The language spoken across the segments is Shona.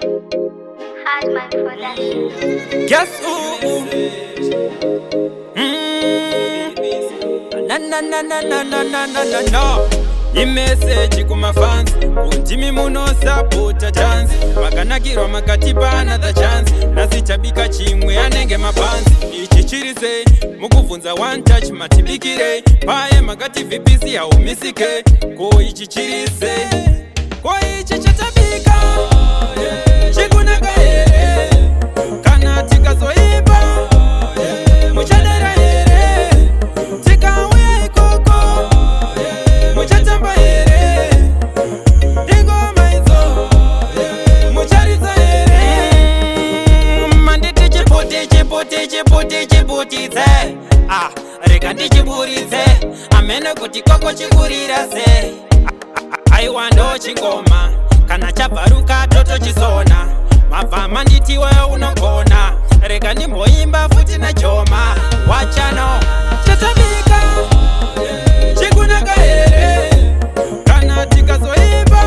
Hardman Production. Guess who? Na na na na na na na na na no. Imessage kuma fans Undimi muno support a chance Makanakirwa makatipa another chance Nasichabika chimwe anenge mapanzi Ichichirise mukuvunza one touch matibikire Paye makati vipisi ya umisike Ko ichichirise Ko ichichatabika Chikunaka here Kana tika zoiba Muchadera here Tika uya ikoko Muchachamba here Digo maizo Muchariza here Manditi chiputi ze Reka ndichiburize Amene kuti koko chikurira ze Aiwando chingoma Kana chaparuka toto chisona Mavama nditi wewe unogona Reka ndimboimba futi na choma Wachano chatabika Chikunaka here Kana tika zoiba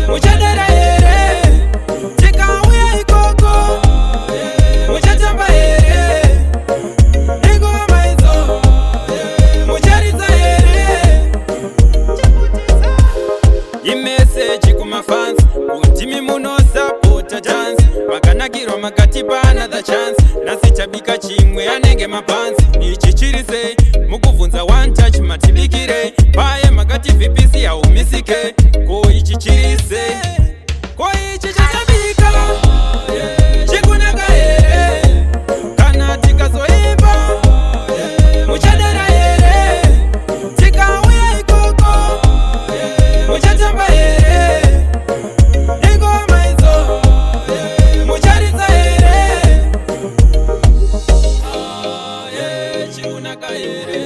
Muchadera here Tika uya ikoko Muchachamba here Digo maizo Muchariza here Imessage kuma fans Undimi muno support a dance Makanakirwa makatipa another chance Nasichabika chimwe anenge mapanzi Ichichirise mukuvunza one touch matibikire Paye makati vipisi ya umisike Ko ichichirise Ko ichichatabika Chikunaka here Kana tika zoiba Muchadera here Tika uya ikoko Muchachamba here Digo maizo Muchariza here Chikunaka here